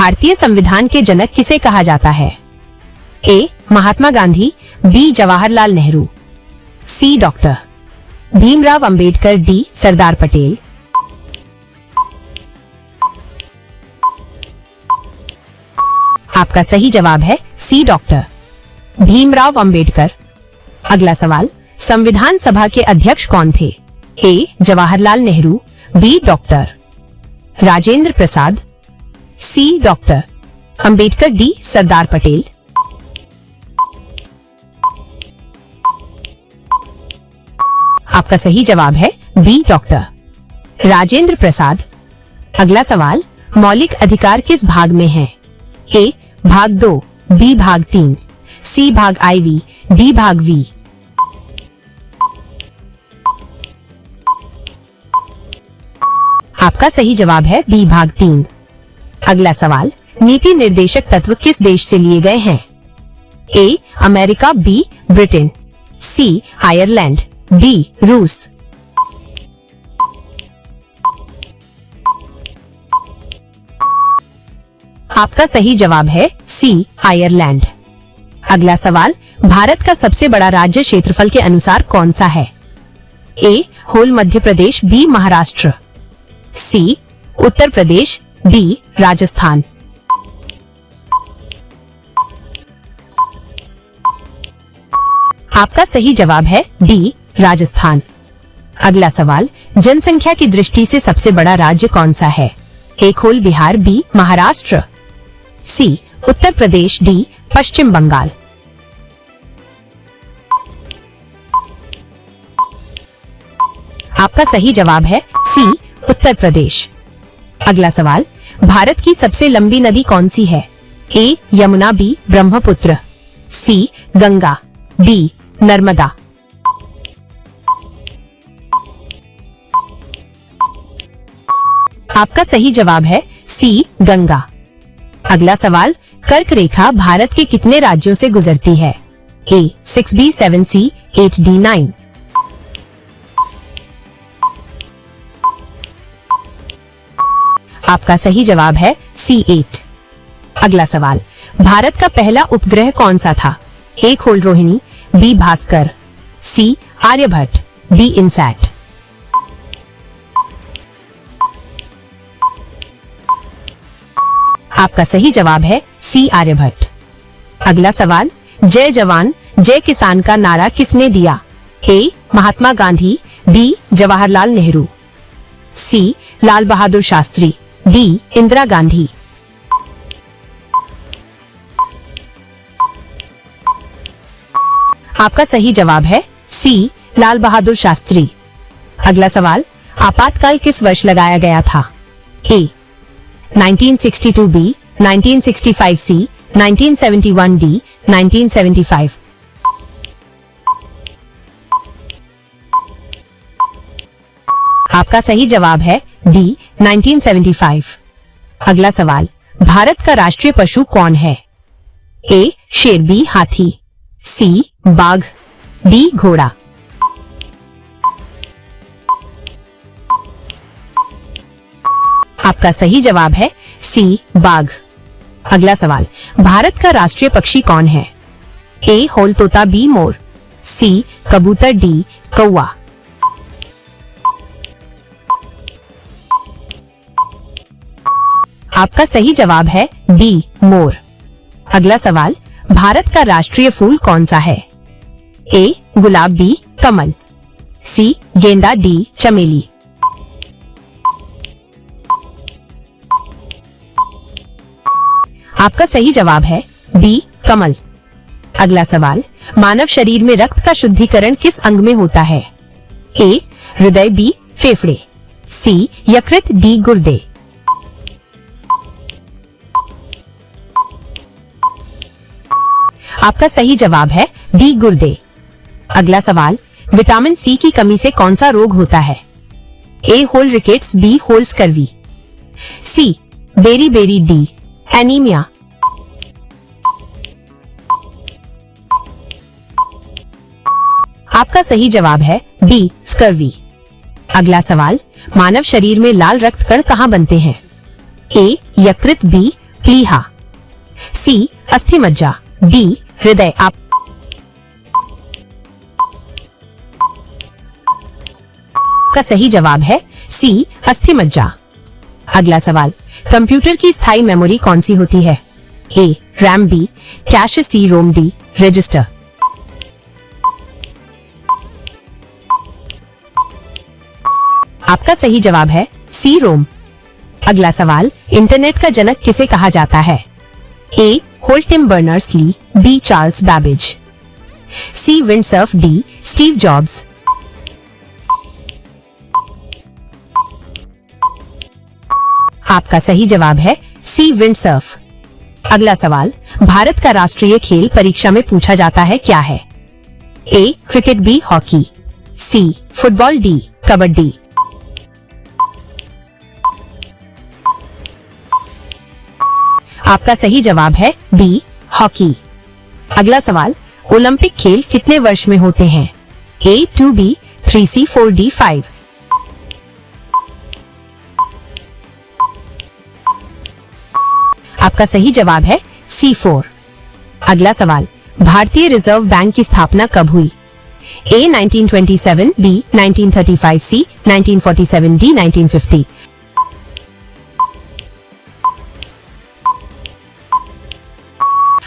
भारतीय संविधान के जनक किसे कहा जाता है? A. Mahatma Gandhi, B. Jawaharlal Nehru, C. Doctor Bhimrao Ambedkar, D. Sardar Patel. आपका सही जवाब है सी. डॉक्टर भीमराव अंबेडकर। अगला सवाल, संविधान सभा के अध्यक्ष कौन थे? A. Jawaharlal Nehru, B. Doctor Rajendra Prasad, C. Doctor Ambedkar, D. Sardar Patel. आपका सही जवाब है बी. डॉक्टर राजेंद्र प्रसाद। अगला सवाल, मौलिक अधिकार किस भाग में है? ए. भाग 2, बी. भाग 3, सी. भाग IV, डी. भाग V। आपका सही जवाब है बी. भाग 3। अगला सवाल, नीति निर्देशक तत्व किस देश से लिए गए हैं? A. America, B. Britain, C. Ireland, D. रूस। आपका सही जवाब है सी. आयरलैंड। अगला सवाल, भारत का सबसे बड़ा राज्य क्षेत्रफल के अनुसार कौन सा है? A. Whole Madhya Pradesh, B. Maharashtra, C. Uttar Pradesh, D. Rajasthan. आपका सही जवाब है डी. राजस्थान। अगला सवाल, जनसंख्या की दृष्टि से सबसे बड़ा राज्य कौन सा है? ए. होल Bihar, B. Maharashtra, C. Uttar Pradesh, D. Paschim Bengal. आपका सही जवाब है सी. उत्तर प्रदेश। अगला सवाल, भारत की सबसे लंबी नदी कौन सी है? ए. यमुना, बी. ब्रह्मपुत्र, सी. गंगा, डी. नर्मदा। आपका सही जवाब है सी. गंगा। अगला सवाल, कर्क रेखा भारत के कितने राज्यों से गुजरती है? ए. 6B, 7C, 8D, 9। आपका सही जवाब है सी. 8। अगला सवाल, भारत का पहला उपग्रह कौन सा था? ए. खोल रोहिणी, बी. भास्कर, सी. आर्यभट्ट, डी. इनसैट। आपका सही जवाब है सी. आर्यभट्ट। अगला सवाल, जय जवान जय किसान का नारा किसने दिया? ए. महात्मा गांधी, बी. जवाहरलाल नेहरू, सी. लाल बहादुर शास्त्री, डी. इंदिरा गांधी। आपका सही जवाब है सी. लाल बहादुर शास्त्री। अगला सवाल, आपातकाल किस वर्ष लगाया गया था? ए. 1962, बी. 1965, सी. 1971, डी. 1975। आपका सही जवाब है डी. 1975। अगला सवाल, भारत का राष्ट्रीय पशु कौन है? ए. शेर, बी. हाथी, सी. बाघ, डी. घोड़ा। आपका सही जवाब है सी. बाघ। अगला सवाल, भारत का राष्ट्रीय पक्षी कौन है? ए. होल तोता, बी. मोर, सी. कबूतर, डी. कौवा। आपका सही जवाब है बी. मोर। अगला सवाल, भारत का राष्ट्रीय फूल कौन सा है? ए. गुलाब, बी. कमल, सी. गेंदा, डी. चमेली। आपका सही जवाब है बी. कमल। अगला सवाल, मानव शरीर में रक्त का शुद्धिकरण किस अंग में होता है? ए. हृदय, बी. फेफड़े, सी. यकृत, डी. गुर्दे। आपका सही जवाब है डी. गुर्दे। अगला सवाल, विटामिन सी की कमी से कौन सा रोग होता है? ए. होल रिकेट्स, बी. होल scurvy, C. Beri beri, D. Anaemia. आपका सही जवाब है बी. स्कर्वी। अगला सवाल, मानव शरीर में लाल रक्त कण कहाँ बनते हैं? ए. यकृत, बी. प्लीहा। सी अस्थि मज्जा, डी हृदय। आपका सही जवाब है सी अस्थि मज्जा। अगला सवाल, कंप्यूटर की स्थायी मेमोरी कौन सी होती है? ए RAM, be cash, C Rome, D register. आपका सही जवाब है सी रोम। अगला सवाल, इंटरनेट का जनक किसे कहा जाता है? ए होल्ट Tim Berners Lee, B Charles Babbage, C Vint Cerf, D Steve Jobs. आपका सही जवाब है सी विंडसर्फ। अगला सवाल, भारत का राष्ट्रीय खेल परीक्षा में पूछा जाता है क्या है? A cricket, B hockey, C football, D kabaddi. आपका सही जवाब है बी हॉकी। अगला सवाल, ओलंपिक खेल कितने वर्ष में होते हैं? ए 2B, 3C, 4D, 5। आपका सही जवाब है C4। अगला सवाल, भारतीय रिजर्व बैंक की स्थापना कब हुई? ए 1927, बी 1935, सी 1947, डी 1950।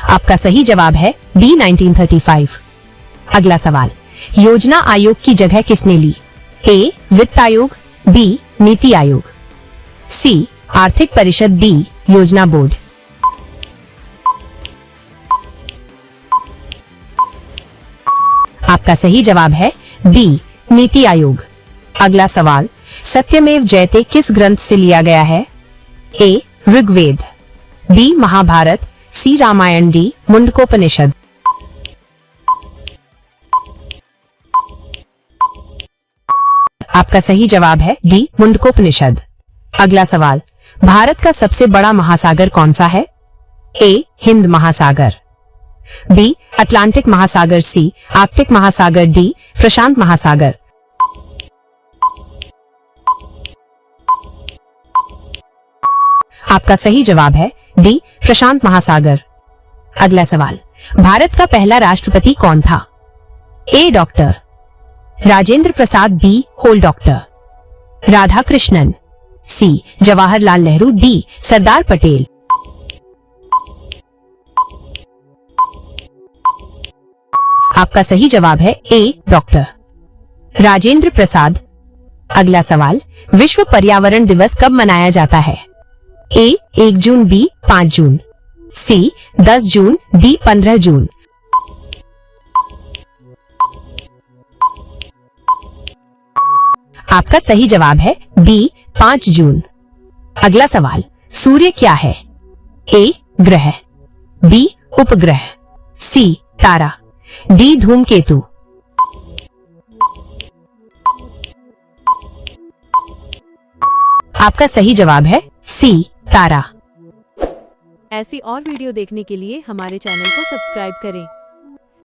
आपका सही जवाब है डी 1935। अगला सवाल, योजना आयोग की जगह किसने ली? ए वित्त आयोग, बी नीति आयोग, सी आर्थिक परिषद, डी योजना बोर्ड। आपका सही जवाब है बी नीति आयोग। अगला सवाल, सत्यमेव जयते किस ग्रंथ से लिया गया है? ए ऋग्वेद, बी महाभारत, सी रामायण, डी मुंडकोपनिषद। आपका सही जवाब है डी मुंडकोपनिषद। अगला सवाल, भारत का सबसे बड़ा महासागर कौन सा है? ए हिंद महासागर, बी अटलांटिक महासागर, सी आर्कटिक महासागर, डी प्रशांत महासागर। आपका सही जवाब है डी प्रशांत महासागर। अगला सवाल, भारत का पहला राष्ट्रपति कौन था? A doctor Rajendra Prasad, B होल doctor Radhakrishnan, C Jawaharlal Nehru, D Sardar Patel. आपका सही जवाब है ए डॉक्टर राजेंद्र प्रसाद। अगला सवाल, विश्व पर्यावरण दिवस कब मनाया जाता है? ए 1 जून, बी 5 जून, सी 10 जून, डी 15 जून। आपका सही जवाब है बी 5 जून। अगला सवाल, सूर्य क्या है? ए ग्रह, बी उपग्रह, सी तारा, डी धूमकेतु। आपका सही जवाब है सी तारा। ऐसी और वीडियो देखने के लिए हमारे चैनल को सब्सक्राइब करें।